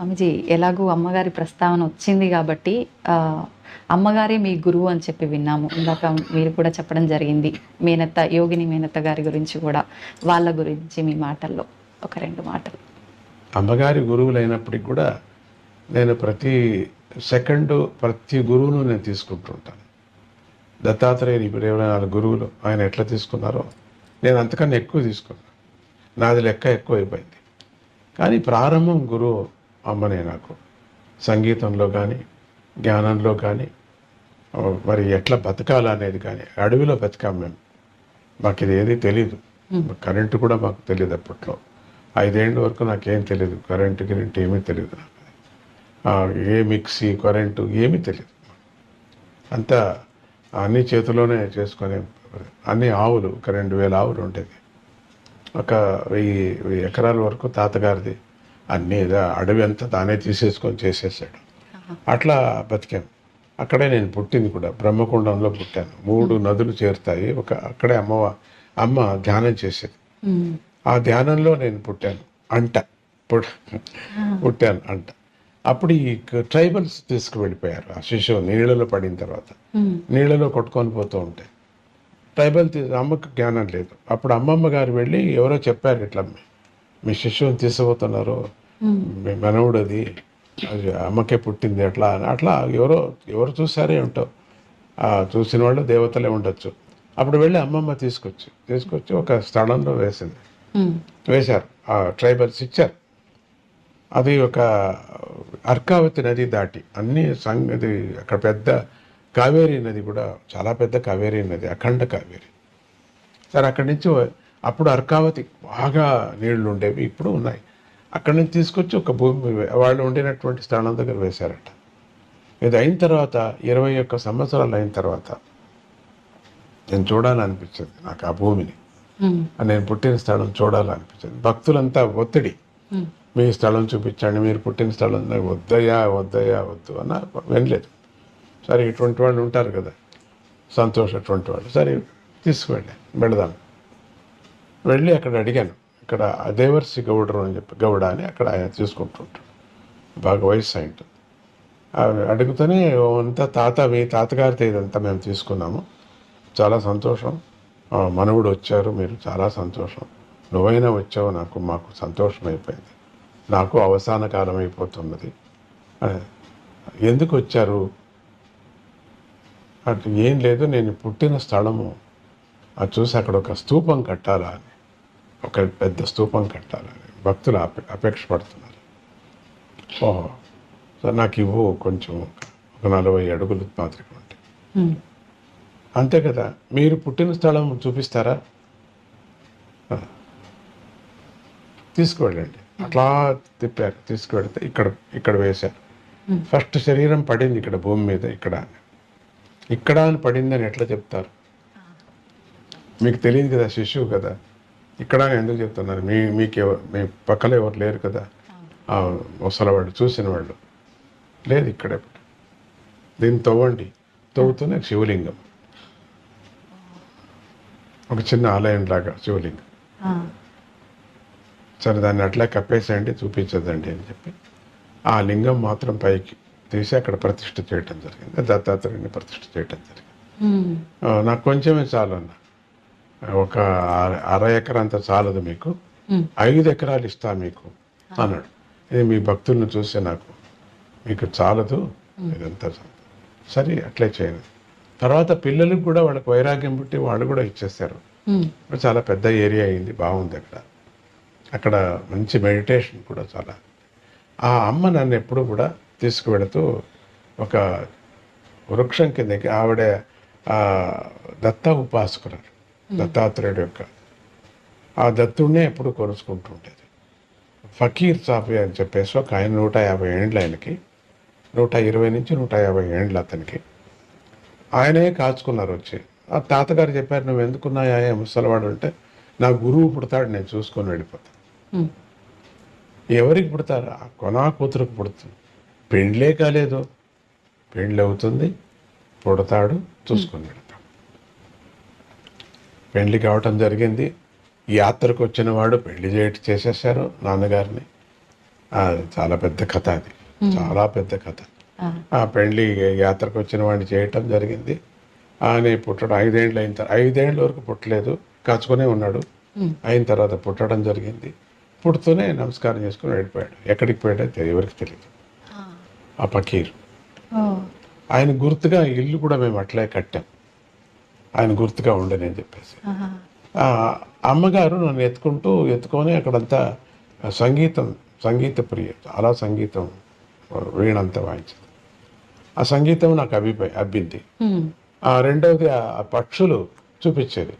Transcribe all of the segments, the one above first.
స్వామీజీ, ఎలాగూ అమ్మగారి ప్రస్తావన వచ్చింది కాబట్టి అమ్మగారే మీ గురువు అని చెప్పి విన్నాము. ఇందాక మీరు కూడా చెప్పడం జరిగింది. మేనత్త యోగిని మేనత్త గారి గురించి కూడా, వాళ్ళ గురించి మీ మాటల్లో ఒక 2 మాటలు. అమ్మగారి గురువులైనప్పటికి కూడా నేను ప్రతి సెకండు ప్రతి గురువును నేను తీసుకుంటూ ఉంటాను. దత్తాత్రేయుని ఇప్పుడు 24 గురువులు ఆయన ఎట్లా తీసుకున్నారో నేను అంతకన్నా ఎక్కువ తీసుకున్నాను. నాది లెక్క ఎక్కువ అయిపోయింది. కానీ ప్రారంభం గురువు అమ్మనే నాకు. సంగీతంలో కానీ, జ్ఞానంలో కానీ, మరి ఎట్లా బతకాలనేది కానీ. అడవిలో బతికాం మేము. మాకు ఇది ఏది తెలీదు. కరెంటు కూడా మాకు తెలియదు అప్పట్లో. 5 ఏళ్ళ వరకు నాకేం తెలియదు. కరెంటు ఏమీ తెలియదు నాకు. ఏ మిక్సీ కరెంటు ఏమీ తెలియదు. అంతా అన్ని చేతిలోనే చేసుకొని, అన్ని ఆవులు, ఒక 2000 ఆవులు ఉండేది. ఒక 1000 ఎకరాల వరకు తాతగారిది. అన్నీ అడవి అంతా తానే తీసేసుకొని చేసేసాడు. అట్లా బతికాం. అక్కడే నేను పుట్టింది కూడా. బ్రహ్మకుండంలో పుట్టాను. 3 నదులు చేరుతాయి. అక్కడే అమ్మ ధ్యానం చేసేది. ఆ ధ్యానంలో నేను పుట్టాను. పుట్టాను అంట. అప్పుడు ఈ ట్రైబల్స్ తీసుకువెళ్ళిపోయారు. ఆ శిశువు నీళ్ళలో పడిన తర్వాత నీళ్ళలో కొట్టుకొని పోతూ ఉంటాయి. ట్రైబల్ అమ్మకు జ్ఞానం లేదు. అప్పుడు అమ్మమ్మ గారు వెళ్ళి ఎవరో చెప్పారు, ఇట్లా మీ శిశువుని తీసుకుపోతున్నారు, మీ మనవుడు అది అమ్మకే పుట్టింది అట్లా అట్లా ఎవరు చూసారే ఉంటావు. చూసిన వాళ్ళు దేవతలే ఉండొచ్చు. అప్పుడు వెళ్ళి అమ్మమ్మ తీసుకొచ్చి ఒక స్థలంలో వేశారు. ఆ ట్రైబల్స్ ఇచ్చారు. అది ఒక అర్కావతి నది దాటి అది అక్కడ పెద్ద కావేరీ నది కూడా, చాలా పెద్ద కావేరీ నది, అఖండ కావేరీ. సరే, అక్కడి నుంచి అప్పుడు అర్కావతి బాగా నీళ్లు ఉండేవి, ఇప్పుడు ఉన్నాయి. అక్కడి నుంచి తీసుకొచ్చి ఒక భూమి వాళ్ళు ఉండినటువంటి స్థానం దగ్గర వేశారట. ఇది అయిన తర్వాత 21 సంవత్సరాలు అయిన తర్వాత నేను చూడాలనిపించింది నాకు ఆ భూమిని. నేను పుట్టిన స్థలం చూడాలనిపించింది. భక్తులంతా ఒత్తిడి, మీ స్థలం చూపించండి, మీరు పుట్టిన స్థలం. వద్దయ్యా వద్దు అన్న వినలేదు. సరే, ఇటువంటి వాళ్ళు ఉంటారు కదా, సంతోష్ అటువంటి వాళ్ళు. సరే, వెళదాం. వెళ్ళి అక్కడ అడిగాను. ఇక్కడ దేవర్సి గౌడ అని అక్కడ ఆయన తీసుకుంటుంటాడు. బాగా వయసు అయింటుంది. అడుగుతూనే అంతా మీ తాతగారితో ఇదంతా మేము తీసుకున్నాము, చాలా సంతోషం, మనవుడు వచ్చారు, మీరు చాలా సంతోషం, నువ్వైనా వచ్చావు, మాకు సంతోషం అయిపోయింది, నాకు అవసాన కాలం అయిపోతున్నది. ఎందుకు వచ్చారు అటు? ఏం లేదు, నేను పుట్టిన స్థలము అది చూసి అక్కడ ఒక స్తూపం కట్టాలా అని, ఒక పెద్ద స్తూపం కట్టాలని భక్తులు అపేక్ష పడుతున్నారు. ఓహో, సార్ నాకు ఇవ్వు కొంచెం, ఒక 40 అడుగులు మాత్రం ఉంటే. అంతే కదా, మీరు పుట్టిన స్థలం చూపిస్తారా? తీసుకువెళ్ళండి. అట్లా తిప్పారు. తీసుకువెళ్తే ఇక్కడ వేశారు. ఫస్ట్ శరీరం పడింది ఇక్కడ భూమి మీద, ఇక్కడ అని పడిందని ఎట్లా చెప్తారు? మీకు తెలియదు కదా, శిశువు కదా. ఇక్కడ అని ఎందుకు చెప్తున్నారు? మీ పక్కన ఎవరు లేరు కదా, ముసలవాళ్ళు చూసిన వాళ్ళు లేదు. ఇక్కడే దీన్ని తవ్వుతూనే శివలింగం, ఒక చిన్న ఆలయం లాగా శివలింగం. సరే, దాన్ని అట్లా కప్పేసేయండి, చూపించదండి అని చెప్పి ఆ లింగం మాత్రం పైకి తీసి అక్కడ ప్రతిష్ఠ చేయటం జరిగింది. దత్తాత్రేయుని ప్రతిష్ఠ చేయటం జరిగింది. నాకు కొంచెమే చాలు అన్న, ఒక 1/2 ఎకరా అంత చాలదు, మీకు 5 ఎకరాలు ఇస్తా మీకు అన్నాడు. ఇది మీ భక్తులను చూస్తే మీకు చాలదు ఇదంతా. సరే, అట్లే చేయండి. తర్వాత పిల్లలకు కూడా వాళ్ళకి వైరాగ్యం పుట్టి వాళ్ళు కూడా ఇచ్చేస్తారు. చాలా పెద్ద ఏరియా అయింది, బాగుంది అక్కడ మంచి మెడిటేషన్ కూడా చాలా. ఆ అమ్మ నన్ను ఎప్పుడు కూడా తీసుకువెళుతూ ఒక వృక్షం కిందకి, ఆవిడ దత్త ఉపాసకురాలు, దత్తాత్రేయుడు యొక్క ఆ దత్తుడినే ఎప్పుడు కొలుసుకుంటూ ఉండేది. ఫకీర్ సాఫీ అని చెప్పేసి ఒక ఆయన 150 ఏండ్లు, ఆయనకి 120 నుంచి 150 ఏండ్లు అతనికి. ఆయనే కాచుకున్నారు వచ్చి. ఆ తాతగారు చెప్పారు, నువ్వు ఎందుకున్నాయా ముసలివాడు అంటే, నా గురువు పుడతాడు, నేను చూసుకొని వెళ్ళిపోతాను. ఎవరికి పుడతారు? కొనా కూతురుకు పుడుతుంది. పెండ్లే కాలేదు, పెండ్లి అవుతుంది, పుడతాడు, చూసుకొని వెళ్తాడు. పెండ్లి కావటం జరిగింది. యాత్రకు వచ్చిన వాడు పెళ్లి చేసేసారు నాన్నగారిని. చాలా పెద్ద కథ అది, చాలా పెద్ద కథ. ఆ, ఆ పెళ్లి యాత్రకు వచ్చిన వాడిని చేయటం జరిగింది. ఆయన పుట్టడం 5 ఏళ్ళు అయిన తర్వాత, 5 ఏళ్ళ వరకు పుట్టలేదు, కాచుకునే ఉన్నాడు. అయిన తర్వాత పుట్టడం జరిగింది. పుడుతూనే నమస్కారం చేసుకుని వెళ్ళిపోయాడు. ఎక్కడికి పోయాడో ఎవరికి తెలియదు. ఆ పకీర్ ఓ, ఆయన గుర్తుగా ఇల్లు కూడా మేము అట్లే కట్టాం, ఆయన గుర్తుగా ఉండని చెప్పేసి. ఆహా. ఆ అమ్మగారు నన్ను ఎత్తుకొని అక్కడంతా సంగీత ప్రియ, చాలా సంగీతం, వీణంతా వాయించింది. ఆ సంగీతం నాకు అబ్బింది. ఉమ్, రెండవది ఆ పక్షులు చూపించేది.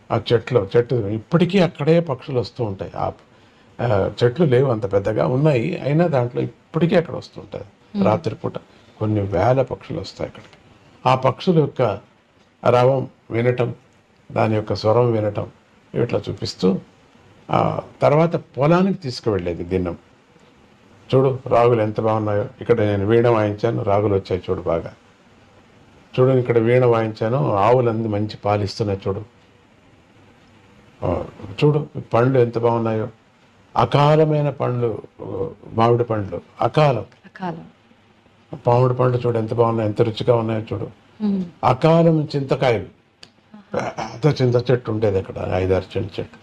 ఆ చెట్టు ఇప్పటికీ అక్కడే పక్షులు వస్తూ ఉంటాయి. ఆ చెట్లు లేవు అంత పెద్దగా ఉన్నాయి, అయినా దాంట్లో ఇప్పటికీ అక్కడ వస్తుంటాయి. రాత్రిపూట కొన్ని వేల పక్షులు వస్తాయి అక్కడికి. ఆ పక్షుల యొక్క రవం వినటం, దాని యొక్క స్వరం వినటం, ఇట్లా చూపిస్తూ తర్వాత పొలానికి తీసుకువెళ్ళేది దినం. చూడు రాగులు ఎంత బాగున్నాయో, ఇక్కడ నేను వీణ వాయించాను, రాగులు వచ్చాయి చూడు బాగా, చూడు ఇక్కడ వీణ వాయించాను, ఆవులన్నీ మంచి పాలు ఇస్తున్నాయి చూడు, చూడు పండ్లు ఎంత బాగున్నాయో, అకాలమైన పండ్లు, మామిడి పండ్లు అకాలం, అకాలం. మామిడి పండ్లు చూడు ఎంత బాగున్నాయి, ఎంత రుచిగా ఉన్నాయో చూడు. అకాలం చింతకాయలు, పెద్ద చింత చెట్టు ఉండేది అక్కడ, 5-6 చింత చెట్టు.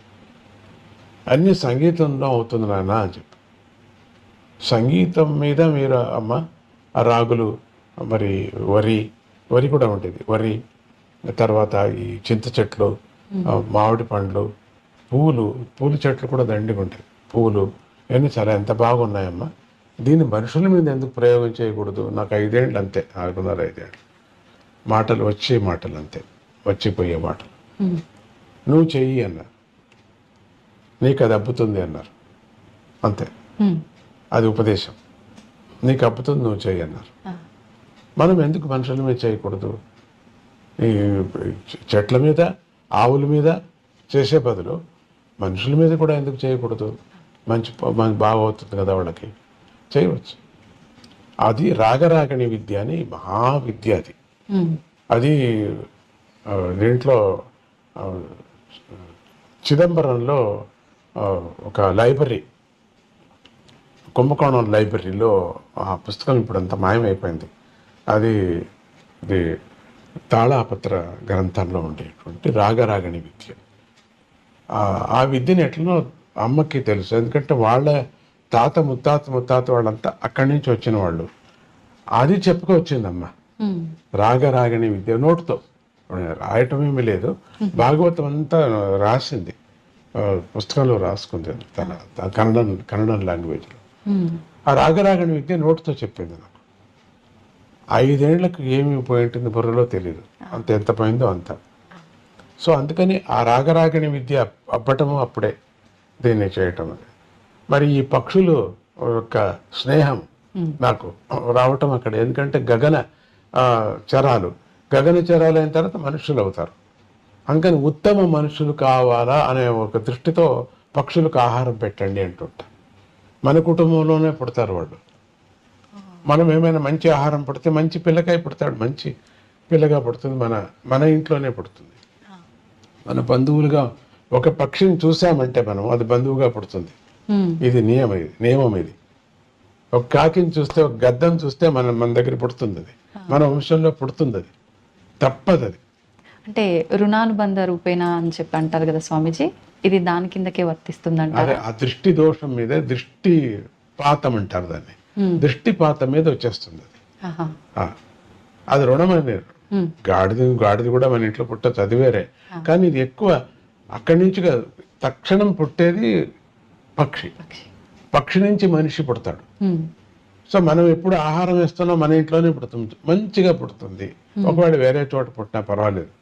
అన్నీ సంగీతంలో అవుతుంది నాన్న అని చెప్పి. సంగీతం మీద మీరు అమ్మ ఆ రాగులు, మరి వరి కూడా ఉండేది, వరి తర్వాత ఈ చింత చెట్లు, మామిడి పండ్లు, పూల చెట్లు కూడా దండిగా ఉంటాయి, పూలు ఇవన్నీ చాలా ఎంత బాగున్నాయమ్మా. దీన్ని మనుషుల మీద ఎందుకు ప్రయోగం చేయకూడదు? నాకు 5 ఏళ్ళు అంతే, 4.5 ఏళ్ళు. వచ్చే మాటలు అంతే, వచ్చిపోయే మాటలు. నువ్వు చెయ్యి అన్నారు, నీకు అది అబ్బుతుంది అన్నారు, అంతే. అది ఉపదేశం, నీకు అబ్బుతుంది, నువ్వు చెయ్యి అన్నారు. మనం ఎందుకు మనుషుల మీద చేయకూడదు? ఈ చెట్ల మీద, ఆవుల మీద చేసే బదులు మనుషుల మీద కూడా ఎందుకు చేయకూడదు? మంచి బాగా అవుతుంది కదా వాళ్ళకి, చేయవచ్చు. అది రాగరాగణి విద్య అని మహావిద్య అది. అది దీంట్లో చిదంబరంలో ఒక లైబ్రరీ, కుంభకోణం లైబ్రరీలో ఆ పుస్తకం ఇప్పుడు అంత మాయమైపోయింది. ఇది తాళాపత్ర గ్రంథంలో ఉండేటువంటి రాగరాగణి విద్య. ఆ విద్యని ఎట్లనో అమ్మకి తెలుసు, ఎందుకంటే వాళ్ళ తాత ముత్తాత వాళ్ళంతా అక్కడి నుంచి వచ్చిన వాళ్ళు. అది చెప్పుకొచ్చిందమ్మ, రాగరాగణి విద్య నోటుతో, రాయటం ఏమీ లేదు, భాగవతం అంతా రాసింది, పుస్తకంలో రాసుకుంది తన కన్నడం లాంగ్వేజ్లో. ఆ రాగరాగణి విద్య నోటుతో చెప్పింది నాకు. 5 ఏళ్లకు ఏమి పోయి ఉంటుంది బుర్రలో తెలియదు, ఎంత పోయిందో అంత. సో అందుకని ఆ రాగరాగణి విద్య అబ్బటము అప్పుడే, దీన్ని చేయటం. మరి ఈ పక్షులు యొక్క స్నేహం నాకు రావటం అక్కడ, ఎందుకంటే గగన చరాలు అయిన తర్వాత మనుషులు అవుతారు. అందుకని ఉత్తమ మనుషులు కావాలా అనే ఒక దృష్టితో పక్షులకు ఆహారం పెట్టండి అంటుంటా. మన కుటుంబంలోనే పుడతారు వాళ్ళు. మనం ఏమైనా మంచి ఆహారం పుడితే మంచి పిల్లకాయ పుడతాడు, మంచి పిల్లగా పుడుతుంది, మన ఇంట్లోనే పుడుతుంది. మన బంధువులుగా ఒక పక్షిని చూసామంటే మనం, అది బంధువుగా పుడుతుంది. ఇది నియమం ఇది. ఒక కాకిని చూస్తే, ఒక గద్దను చూస్తే మన దగ్గర పుడుతుంది, అది మన వంశంలో పుడుతుంది, అది తప్పదు. అది అంటే రుణానుబంధ రూపేణ అని చెప్పి అంటారు కదా స్వామీజీ, ఇది దాని కిందకే వర్తిస్తుంది. అదే ఆ దృష్టి దోషం మీద, దృష్టి పాతం అంటారు దాన్ని, దృష్టిపాతం మీద వచ్చేస్తుంది అది. అది రుణం అనేది. గాడిది కూడా మన ఇంట్లో పుట్టచ్చు, అది వేరే. కానీ ఇది ఎక్కువ అక్కడి నుంచి కాదు, తక్షణం పుట్టేది పక్షి నుంచి మనిషి పుడతాడు. సో మనం ఎప్పుడు ఆహారం వేస్తున్నాం మన ఇంట్లోనే పుడుతుంది, మంచిగా పుడుతుంది. ఒకవేళ వేరే చోట పుట్టినా పర్వాలేదు,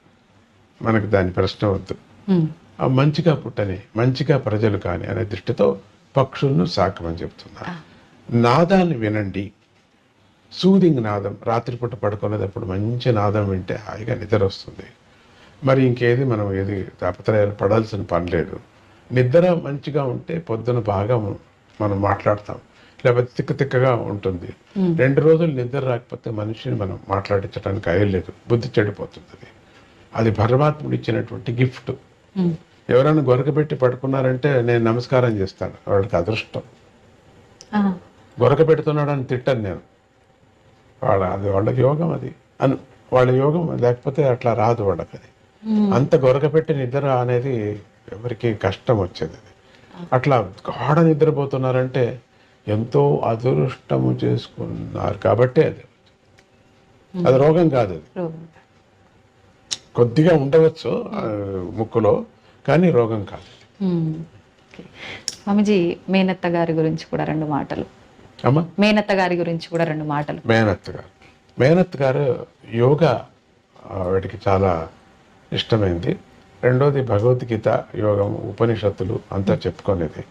మనకు దాని ప్రశ్న వద్దు. మంచిగా పుట్టని, మంచిగా ప్రజలు కాని అనే దృష్టితో పక్షులను సాకమని చెప్తున్నారు. నాదాన్ని వినండి, సూదింగ్ నాదం. రాత్రిపూట పడుకునేటప్పుడు మంచి నాదం వింటే హాయిగా నిద్ర వస్తుంది. మరి ఇంకేది మనం ఏది తాపత్రయాలు పడాల్సిన పని లేదు. నిద్ర మంచిగా ఉంటే పొద్దున బాగా మనం మాట్లాడతాం, లేకపోతే తిక్కగా ఉంటుంది. 2 రోజులు నిద్ర రాకపోతే మనిషిని మనం మాట్లాడించడానికి అయ్యలేదు, బుద్ధి చెడిపోతుంది. అది పరమాత్ముడు ఇచ్చినటువంటి గిఫ్ట్. ఎవరైనా గొరకబెట్టి పడుకున్నారంటే నేను నమస్కారం చేస్తాను, వాళ్ళకి అదృష్టం. గొరక పెడుతున్నాడని తిట్టను నేను. వాళ్ళ యోగం అది అను, వాళ్ళ యోగం, లేకపోతే అట్లా రాదు వాళ్ళకి అది. అంత గొరక పెట్టి నిద్ర అనేది ఎవరికి కష్టం వచ్చేది అది. అట్లా గాఢ నిద్రపోతున్నారంటే ఎంతో అదృష్టము చేసుకున్నారు కాబట్టి అది రోగం కాదు. అది కొద్దిగా ఉండవచ్చు ముక్కులో, కానీ రోగం కాదు. స్వామిజీ, మేనత్త గారి గురించి కూడా 2 మాటలు. అమ్మా, మేనత్త గారి గురించి కూడా 2 మాటలు. మేనత్త గారు యోగా ఆవిడకి చాలా ఇష్టమైంది. రెండోది భగవద్గీత, యోగం, ఉపనిషత్తులు అంతా చెప్పుకునేది.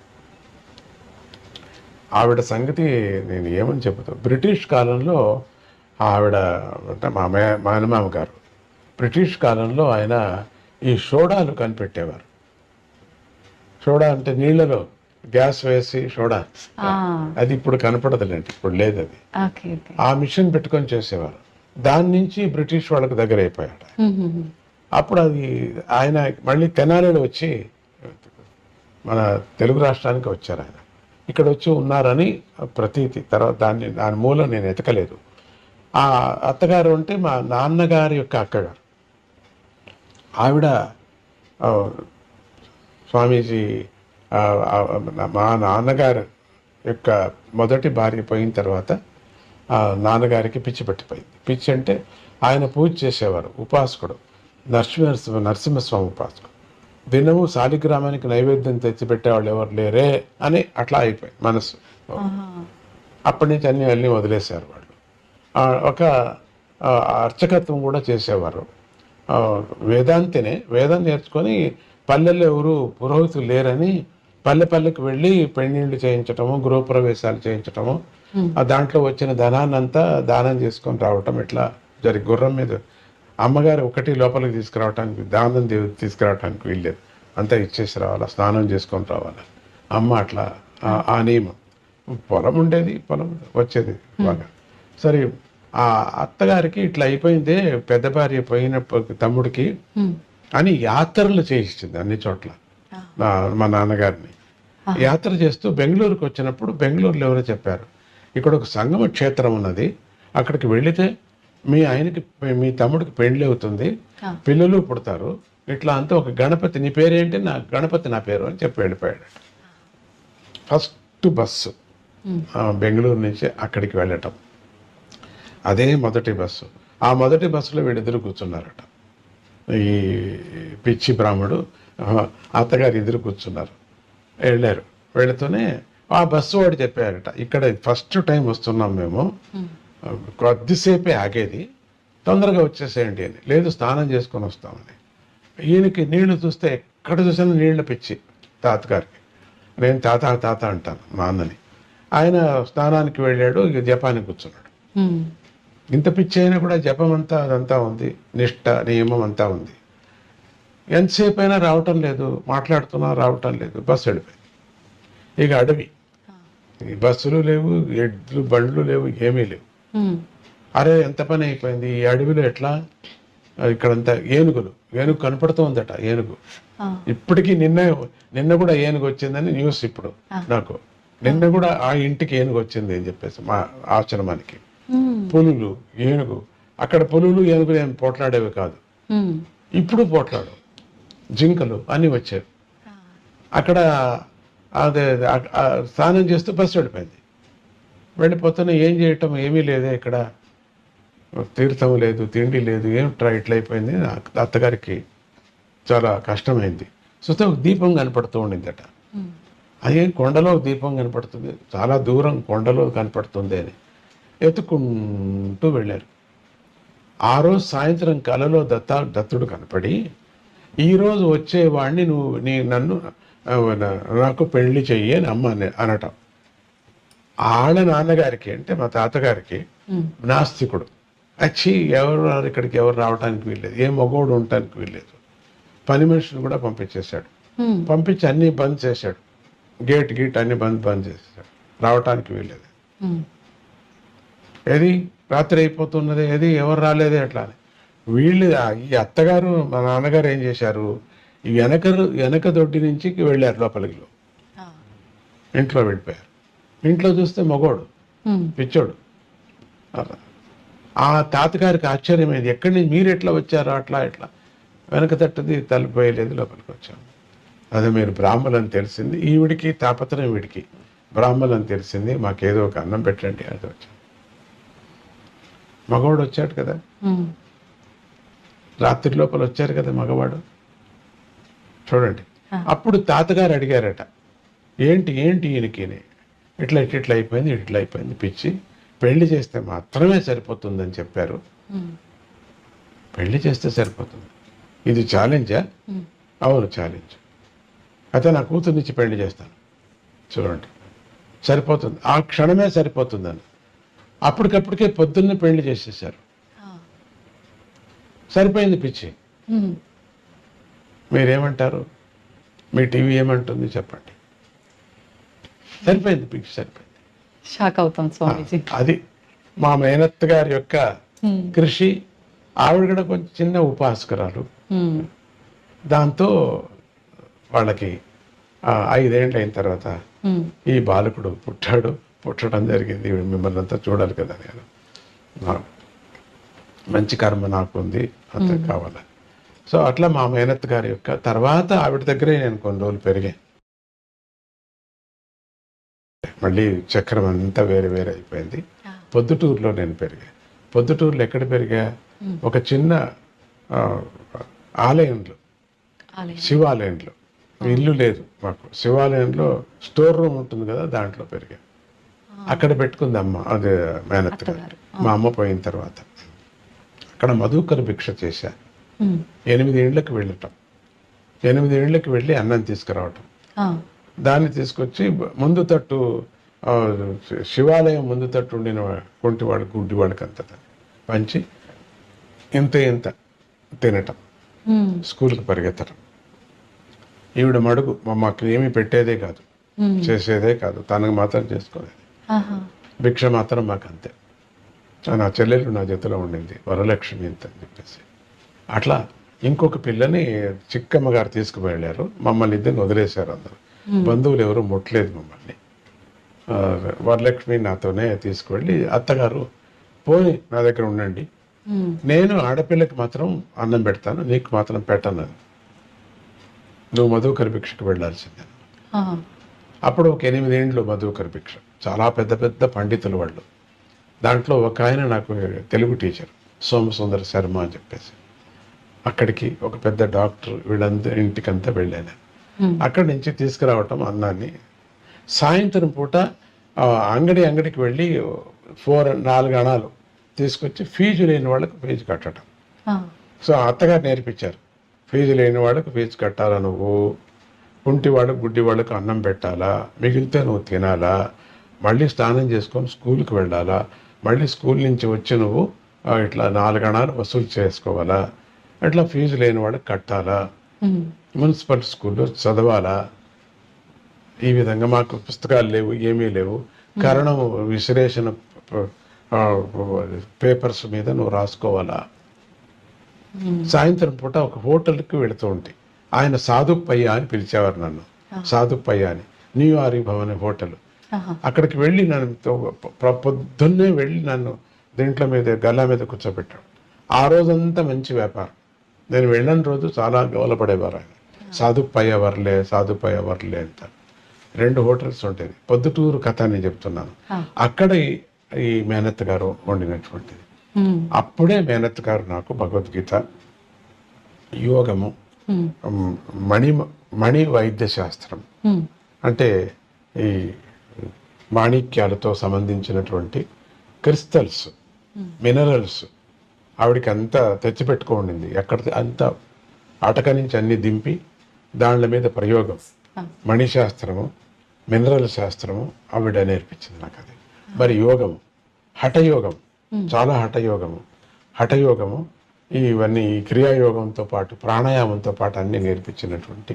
ఆవిడ సంగతి నేను ఏమని చెబుతాను, బ్రిటిష్ కాలంలో ఆవిడ అంటే మా మేనమామ గారు బ్రిటిష్ కాలంలో ఆయన ఈ సోడాలు కనిపెట్టేవారు. సోడా అంటే నీళ్లలో గ్యాస్ వేసి సోడా, అది ఇప్పుడు కనపడదులేండి, ఇప్పుడు లేదు అది. ఆ మిషన్ పెట్టుకొని చేసేవారు. దాని నుంచి బ్రిటిష్ వాళ్ళకి దగ్గర అయిపోయాడు. అప్పుడు అది ఆయన మళ్ళీ తెనాలిలో వచ్చి మన తెలుగు రాష్ట్రానికి వచ్చారు. ఆయన ఇక్కడ వచ్చి ఉన్నారని ప్రతీతి. తర్వాత దాని మూలం నేను ఎతకలేదు. ఆ అత్తగారు అంటే మా నాన్నగారి యొక్క అక్కగారు. ఆవిడ స్వామీజీ మా నాన్నగారు యొక్క మొదటి భార్య పోయిన తర్వాత నాన్నగారికి పిచ్చి పట్టిపోయింది. పిచ్చి అంటే ఆయన పూజ చేసేవారు, ఉపాసకుడు, నరసింహస్వామి ఉపాసకుడు. దినము శాలిగ్రామానికి నైవేద్యం తెచ్చిపెట్టేవాళ్ళు ఎవరు లేరే అని అట్లా అయిపోయింది మనసు. అప్పటి నుంచి అన్నీ వదిలేశారు వాళ్ళు. ఒక అర్చకత్వం కూడా చేసేవారు. వేదాంతినే, వేదం నేర్చుకొని పల్లెల్లో ఎవరు పురోహితులు లేరని పల్లెకి వెళ్ళి పెళ్ళిళ్ళు చేయించటము, గృహప్రవేశాలు చేయించటము, దాంట్లో వచ్చిన ధనాన్నంతా దానం చేసుకొని రావటం ఇట్లా గుర్రం మీద. అమ్మగారు ఒకటి లోపలికి తీసుకురావటానికి, దానం తీసుకురావటానికి వీల్లేదు, అంతా ఇచ్చేసి రావాలా, స్నానం చేసుకొని రావాలా. అమ్మ అట్లా ఆ నియమం. పొలం ఉండేది, పొలం వచ్చేది బాగా. సరే, ఆ అత్తగారికి ఇట్లా అయిపోయిందే, పెద్ద భార్య పోయినప్పుడు తమ్ముడికి అని యాత్రలు చేయించింది అన్ని చోట్ల. మా నాన్నగారిని యాత్ర చేస్తూ బెంగళూరుకి వచ్చినప్పుడు బెంగళూరులో ఎవరో చెప్పారు, ఇక్కడ ఒక సంగమ క్షేత్రం ఉన్నది, అక్కడికి వెళితే మీ తమ్ముడికి పెళ్లి అవుతుంది, పిల్లలు పుడతారు, ఇట్లా అంతా ఒక గణపతి, నీ పేరేంటి, గణపతి నా పేరు అని చెప్పి వెళ్ళిపోయాడు. ఫస్ట్ బస్సు బెంగళూరు నుంచి అక్కడికి వెళ్ళటం, అదే మొదటి బస్సు. ఆ మొదటి బస్సులో వీళ్ళిద్దరు కూర్చున్నారట. ఈ పిచ్చి బ్రాహ్మడు అత్తగారు ఎదురు కూర్చున్నారు. వెళ్ళారు. వెళుతూనే ఆ బస్సు వాడు చెప్పారట, ఇక్కడ ఫస్ట్ టైం వస్తున్నాం మేము, కొద్దిసేపే ఆగేది, తొందరగా వచ్చేసేయండి అని. లేదు, స్నానం చేసుకొని వస్తామని. ఈయనకి నీళ్లు చూస్తే ఎక్కడ చూసినా నీళ్ల పిచ్చి తాతగారికి. నేను తాత అంటాను మా అన్నని. ఆయన స్నానానికి వెళ్ళాడు, ఇక జపానికి కూర్చున్నాడు. ఇంత పిచ్చి అయినా కూడా జపం అంతా అదంతా ఉంది, నిష్ట నియమం అంతా ఉంది. ఎంతసేపు అయినా రావటం లేదు, మాట్లాడుతున్నా రావటం లేదు. బస్సు వెళ్ళిపోయింది. ఇక అడవి, బస్సులు లేవు, ఎడ్లు బండ్లు లేవు, ఏమీ లేవు. అరే ఎంత పని అయిపోయింది ఈ అడవిలో, ఎట్లా ఇక్కడంతా ఏనుగు కనపడుతూ ఉందట. ఏనుగు ఇప్పటికీ నిన్న కూడా ఏనుగు వచ్చిందని న్యూస్ ఇప్పుడు నాకు. నిన్న కూడా ఆ ఇంటికి ఏనుగు వచ్చింది అని చెప్పేసి మా ఆశ్రమానికి. పులులు, ఏనుగు, అక్కడ పులులు ఏనుగులు ఏం పోట్లాడేవి కాదు, ఇప్పుడు పోట్లాడు, జింకలు అన్నీ వచ్చేవి. అక్కడ అదే స్నానం చేస్తూ బస్సు వెళ్ళిపోయింది. వెళ్ళిపోతున్నా ఏం చేయటం, ఏమీ లేదే ఇక్కడ, తీర్థం లేదు, తిండి లేదు, ఏమిట్రా ఇట్లా అయిపోయింది. అత్తగారికి చాలా కష్టమైంది. చూస్తే ఒక దీపం కనపడుతూ ఉండిందట. అదే కొండలో దీపం కనపడుతుంది, చాలా దూరం కొండలో కనపడుతుంది అని ఎత్తుకుంటూ వెళ్ళారు. ఆ రోజు సాయంత్రం కలలో దత్తుడు కనపడి, ఈరోజు వచ్చేవాడిని నన్ను నాకు పెళ్లి చెయ్యి అని అమ్మ అనటం. ఆళ్ళ నాన్నగారికి అంటే మా తాతగారికి నాస్తికుడు. ఇక్కడికి ఎవరు రావడానికి వీల్లేదు, ఏ మగోడు ఉండటానికి వీల్లేదు. పని మనుషులు కూడా పంపించేశాడు. పంపించి అన్నీ బంద్ చేశాడు, గేట్ అన్ని బంద్ చేసేసాడు, రావటానికి వీల్లేదు. ఏది రాత్రి అయిపోతున్నది, ఏది ఎవరు రాలేదే అట్లా అని. వీళ్ళు ఈ అత్తగారు మా నాన్నగారు ఏం చేశారు, ఈ వెనక దొడ్డి నుంచి వెళ్ళారు లోపలికి, ఇంట్లో వెళ్ళిపోయారు. ఇంట్లో చూస్తే మగోడు, పిచ్చోడు. అలా. ఆ తాతగారికి ఆశ్చర్యమైంది, ఎక్కడి నుంచి మీరు ఎట్లా వచ్చారో అట్లా ఇట్లా. వెనక తట్టది తలుపు వేయలేదు, లోపలికి వచ్చాము. అదే మీరు బ్రాహ్మణులని తెలిసింది, ఈవిడికి తాపత్రయం, వీడికి బ్రాహ్మణులని తెలిసింది, మాకేదో ఒక అన్నం పెట్టండి, అది వచ్చాం. మగవాడు వచ్చాడు కదా, రాత్రి లోపల వచ్చారు కదా మగవాడు, చూడండి. అప్పుడు తాతగారు అడిగారట, ఏంటి ఏంటి ఈయనకి, ఇట్లా ఇట్లా అయిపోయింది, ఇట్లా అయిపోయింది, పిచ్చి, పెళ్లి చేస్తే మాత్రమే సరిపోతుందని చెప్పారు. పెళ్లి చేస్తే సరిపోతుంది, ఇది ఛాలెంజా? అవును ఛాలెంజ్. అయితే నా కూతుర్నిచ్చి పెళ్లి చేస్తాను, చూడండి సరిపోతుంది, ఆ క్షణమే సరిపోతుందని. అప్పటికప్పటికే పొద్దున్నే పెళ్లి చేసేసారు. సరిపోయింది పిచ్చి. మీరేమంటారు? మీ టీవీ ఏమంటుంది చెప్పండి? సరిపోయింది పిచ్చి, సరిపోయింది. షాక్ అవుతాం స్వామీజీ. అది మా మేనత్త గారి యొక్క కృషి. ఆవిడ కూడా కొంచెం చిన్న ఉపాసకురాలు. దాంతో వాళ్ళకి 5 ఏళ్ళు అయిన తర్వాత ఈ బాలకుడు పుట్టడం జరిగింది. మిమ్మల్ని అంతా చూడాలి కదా, నేను మంచి కర్మ నాకు ఉంది, అంత కావాలని. సో అట్లా మా మేనత్త గారి యొక్క తర్వాత ఆవిడ దగ్గరే నేను కొన్ని రోజులు పెరిగాను. మళ్ళీ చక్రం అంతా వేరే వేరే అయిపోయింది. పొద్దుటూరులో నేను పెరిగాను. పొద్దుటూరులో ఎక్కడ పెరిగా? ఒక చిన్న ఆలయంలో, శివాలయంలో. ఇల్లు లేదు మాకు, శివాలయంలో స్టోర్ రూమ్ ఉంటుంది కదా, దాంట్లో పెరిగా. అక్కడ పెట్టుకుంది అమ్మ, అదే మేనత్త గారు. మా అమ్మ పోయిన తర్వాత అక్కడ మధుకర భిక్ష చేశా. 8 ఏళ్ళకి వెళ్ళటం, 8 ఏళ్ళకి వెళ్ళి అన్నం తీసుకురావటం, దాన్ని తీసుకొచ్చి ముందు తట్టు, శివాలయం ముందు తట్టు ఉండిన కొంటివాడికి గుడ్డివాడికి అంత పంచి ఇంత ఇంత తినటం, స్కూల్కి పరిగెత్తడం. ఈవిడ మడుగు మాకు ఏమీ పెట్టేదే కాదు, చేసేదే కాదు, తనకు మాత్రం చేసుకోలేదు. భిక్ష మాత్రం మాకు అంతే. నా చెల్లెలు నా జతలో ఉండింది, వరలక్ష్మి ఇంత అని చెప్పేసి. అట్లా ఇంకొక పిల్లని చిక్కమ్మ గారు తీసుకువెళ్ళారు. మమ్మల్ని ఇద్దరిని వదిలేశారు. అందరూ బంధువులు ఎవరు ముట్టలేదు మమ్మల్ని. వరలక్ష్మి నాతోనే తీసుకువెళ్ళి, అత్తగారు పోని నా దగ్గర ఉండండి, నేను ఆడపిల్లకి మాత్రం అన్నం పెడతాను, నీకు మాత్రం పెట్టను, నువ్వు మధుకర భిక్షకు వెళ్ళాల్సిందే. అప్పుడు ఒక 8 ఏళ్ళు మధుకర భిక్ష. చాలా పెద్ద పెద్ద పండితులు వాళ్ళు. దాంట్లో ఒక ఆయన నాకు తెలుగు టీచర్, సోమసుందర శర్మ అని చెప్పేసి, అక్కడికి ఒక పెద్ద డాక్టర్, వీళ్ళందరూ ఇంటికంతా వెళ్ళాను. అక్కడి నుంచి తీసుకురావటం అన్నాన్ని. సాయంత్రం పూట అంగడికి వెళ్ళి 4 అణాలు తీసుకొచ్చి ఫీజు లేని వాళ్ళకు ఫీజు కట్టడం. సో అత్తగారు నేర్పించారు, ఫీజు లేని వాళ్ళకు ఫీజు కట్టాలా, నువ్వు కుంటివాళ్ళకు గుడ్డివాళ్ళకు అన్నం పెట్టాలా, మిగిలితే నువ్వు తినాలా, మళ్ళీ స్నానం చేసుకొని స్కూల్కి వెళ్ళాలా, మళ్ళీ స్కూల్ నుంచి వచ్చి నువ్వు ఇట్లా 4 అణాలు వసూలు చేసుకోవాలా, అట్లా ఫీజు లేని వాళ్ళకి కట్టాలా, మున్సిపల్ స్కూల్లో చదవాలా. ఈ విధంగా మాకు పుస్తకాలు లేవు, ఏమీ లేవు. కరణం విశ్లేషణ పేపర్స్ మీద నువ్వు రాసుకోవాలా. సాయంత్రం పూట ఒక హోటల్కి వెళుతూ ఉంటే, ఆయన సాధుప్పయ్య అని పిలిచేవారు నన్ను, సాధుప్పయ్య అని, న్యూయారీ భవన్ హోటల్. అక్కడికి వెళ్ళి నన్ను పొద్దున్నే వెళ్ళి నన్ను దీంట్లో మీద గల్లా మీద కూర్చోబెట్టాడు. ఆ రోజంతా మంచి వ్యాపారం. నేను వెళ్ళని రోజు చాలా గౌలపడేవారు ఆయన. సాధుప్పయ్య వర్లే అంత. 2 హోటల్స్ ఉండేది. పొద్దుటూరు కథ అని చెప్తున్నాను. అక్కడ ఈ మేనత్త గారు వండినటువంటిది. అప్పుడే మేనత్త గారు నాకు భగవద్గీత, యోగము, మణి వైద్య శాస్త్రం, అంటే ఈ మాణిక్యాలతో సంబంధించినటువంటి క్రిస్టల్స్, మినరల్స్ ఆవిడికి అంతా తెచ్చిపెట్టుకోండింది. ఎక్కడ అంతా అటక నుంచి అన్ని దింపి దాళ్ళ మీద ప్రయోగం, మణిశాస్త్రము, మినరల్ శాస్త్రము ఆవిడ నేర్పించింది నాకు. అది మరి యోగము, హఠయోగం, చాలా హఠయోగము, ఇవన్నీ క్రియాయోగంతో పాటు ప్రాణాయామంతో పాటు అన్ని నేర్పించినటువంటి